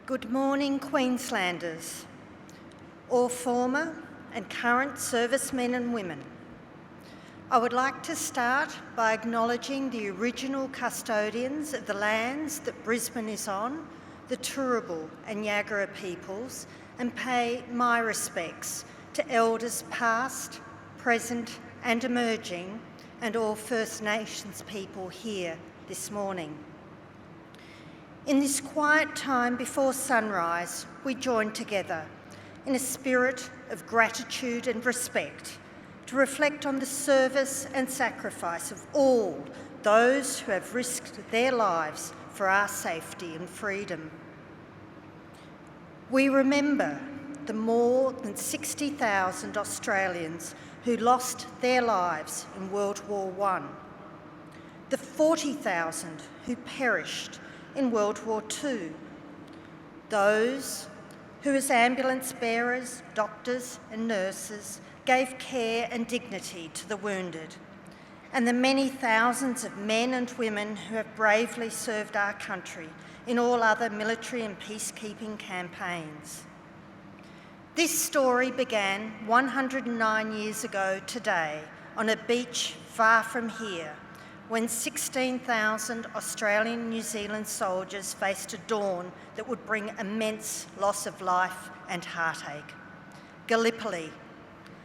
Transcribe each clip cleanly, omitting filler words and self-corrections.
Good morning, Queenslanders, all former and current servicemen and women. I would like to start by acknowledging the original custodians of the lands that Brisbane is on, the Turrbal and Yagara peoples, and pay my respects to elders past, present and emerging, and all First Nations people here this morning. In this quiet time before sunrise, we join together in a spirit of gratitude and respect to reflect on the service and sacrifice of all those who have risked their lives for our safety and freedom. We remember the more than 60,000 Australians who lost their lives in World War I, the 40,000 who perished in World War II, those who as ambulance bearers, doctors and nurses gave care and dignity to the wounded, and the many thousands of men and women who have bravely served our country in all other military and peacekeeping campaigns. This story began 109 years ago today on a beach far from here, when 16,000 Australian and New Zealand soldiers faced a dawn that would bring immense loss of life and heartache. Gallipoli,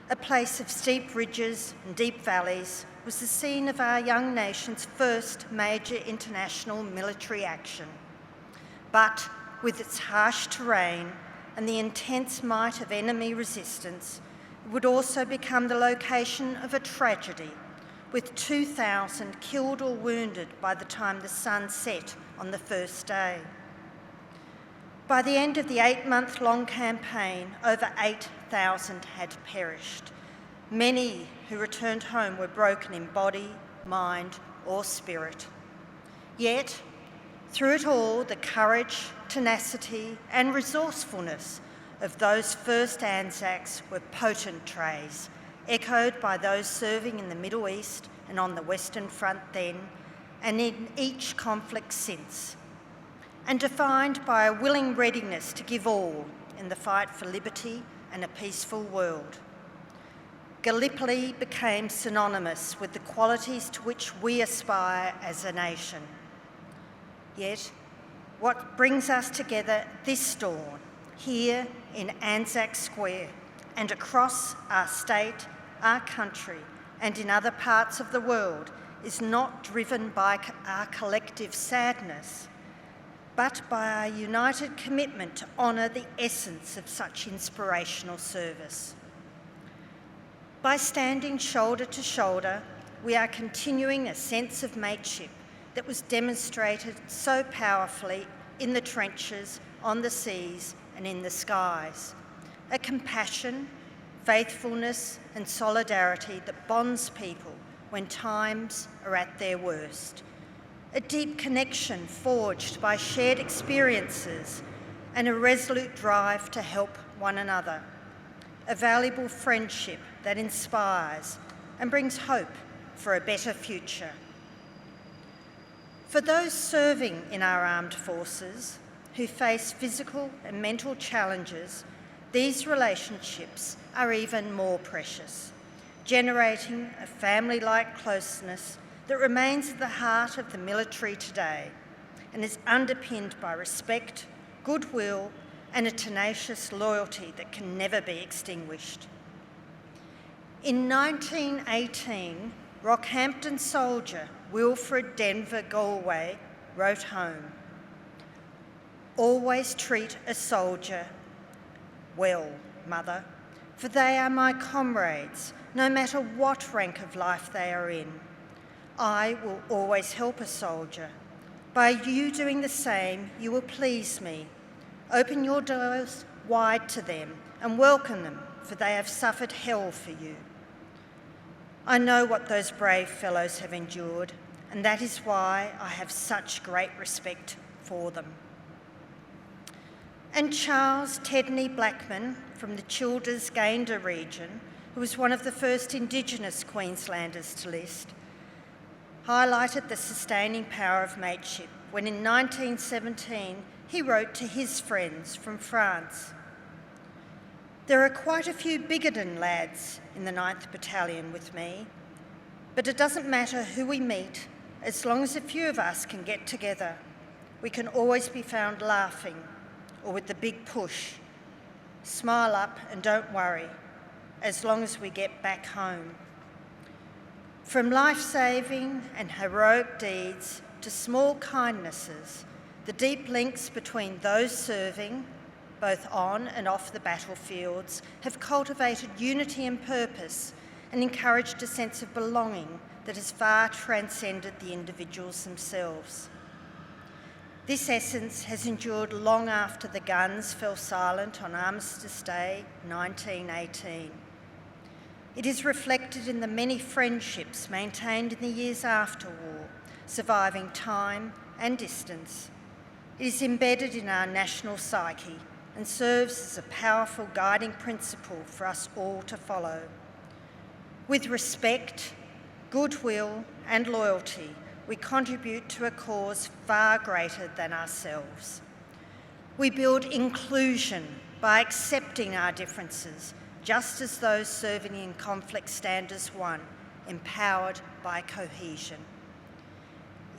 a place of steep ridges and deep valleys, was the scene of our young nation's first major international military action. But with its harsh terrain and the intense might of enemy resistance, it would also become the location of a tragedy, with 2,000 killed or wounded by the time the sun set on the first day. By the end of the 8-month-long campaign, over 8,000 had perished. Many who returned home were broken in body, mind, or spirit. Yet, through it all, the courage, tenacity, and resourcefulness of those first ANZACs were potent traits, echoed by those serving in the Middle East and on the Western Front then, and in each conflict since, and defined by a willing readiness to give all in the fight for liberty and a peaceful world. Gallipoli became synonymous with the qualities to which we aspire as a nation. Yet, what brings us together this dawn, here in ANZAC Square and across our state, our country, and in other parts of the world, is not driven by our collective sadness, but by our united commitment to honour the essence of such inspirational service. By standing shoulder to shoulder, we are continuing a sense of mateship that was demonstrated so powerfully in the trenches, on the seas, and in the skies. A compassion, faithfulness and solidarity that bonds people when times are at their worst. A deep connection forged by shared experiences and a resolute drive to help one another. A valuable friendship that inspires and brings hope for a better future. For those serving in our armed forces who face physical and mental challenges, these relationships are even more precious, generating a family-like closeness that remains at the heart of the military today and is underpinned by respect, goodwill, and a tenacious loyalty that can never be extinguished. In 1918, Rockhampton soldier Wilfred Denver Galway wrote home, "Always treat a soldier well, Mother, for they are my comrades, no matter what rank of life they are in. I will always help a soldier. By you doing the same, you will please me. Open your doors wide to them and welcome them, for they have suffered hell for you. I know what those brave fellows have endured, and that is why I have such great respect for them." And Charles Tedney Blackman from the Childers-Gayndah region, who was one of the first Indigenous Queenslanders to list, highlighted the sustaining power of mateship when in 1917 he wrote to his friends from France. There are quite a few Bigoden lads in the 9th Battalion with me, but it doesn't matter who we meet, as long as a few of us can get together. We can always be found laughing or with the big push. Smile up and don't worry, as long as we get back home. From life-saving and heroic deeds to small kindnesses, the deep links between those serving, both on and off the battlefields, have cultivated unity and purpose and encouraged a sense of belonging that has far transcended the individuals themselves. This essence has endured long after the guns fell silent on Armistice Day 1918. It is reflected in the many friendships maintained in the years after war, surviving time and distance. It is embedded in our national psyche and serves as a powerful guiding principle for us all to follow. With respect, goodwill and loyalty, we contribute to a cause far greater than ourselves. We build inclusion by accepting our differences, just as those serving in conflict stand as one, empowered by cohesion.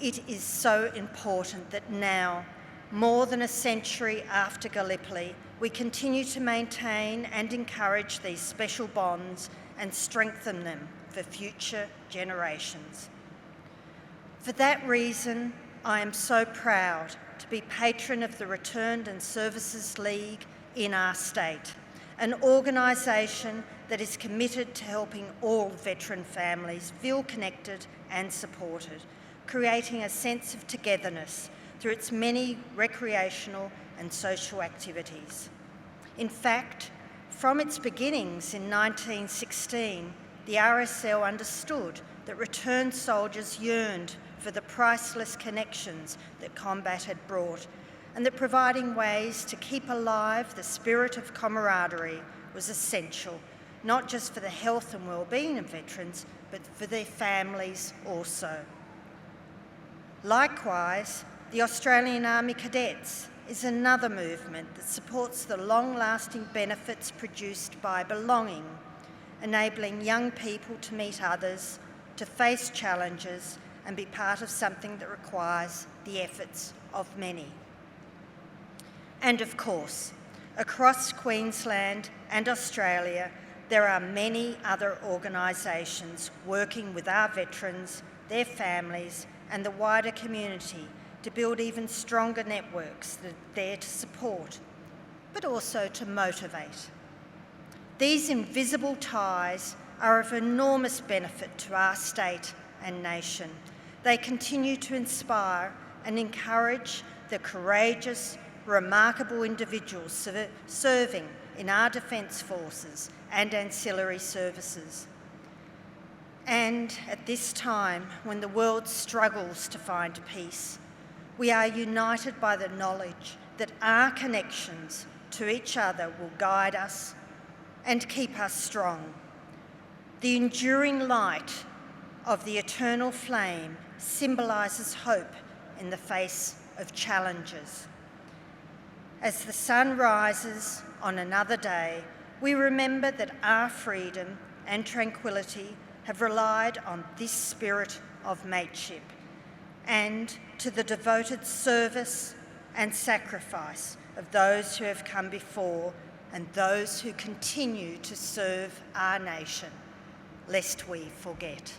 It is so important that now, more than a century after Gallipoli, we continue to maintain and encourage these special bonds and strengthen them for future generations. For that reason, I am so proud to be patron of the Returned and Services League in our state, an organisation that is committed to helping all veteran families feel connected and supported, creating a sense of togetherness through its many recreational and social activities. In fact, from its beginnings in 1916, the RSL understood that returned soldiers yearned for the priceless connections that combat had brought, and that providing ways to keep alive the spirit of camaraderie was essential, not just for the health and well-being of veterans, but for their families also. Likewise, the Australian Army Cadets is another movement that supports the long-lasting benefits produced by belonging, enabling young people to meet others, to face challenges, and be part of something that requires the efforts of many. And of course, across Queensland and Australia, there are many other organisations working with our veterans, their families, and the wider community to build even stronger networks that are there to support, but also to motivate. These invisible ties are of enormous benefit to our state and nation. They continue to inspire and encourage the courageous, remarkable individuals serving in our Defence Forces and ancillary services. And at this time, when the world struggles to find peace, we are united by the knowledge that our connections to each other will guide us and keep us strong. The enduring light of the eternal flame symbolises hope in the face of challenges. As the sun rises on another day, we remember that our freedom and tranquility have relied on this spirit of mateship, and to the devoted service and sacrifice of those who have come before and those who continue to serve our nation, lest we forget.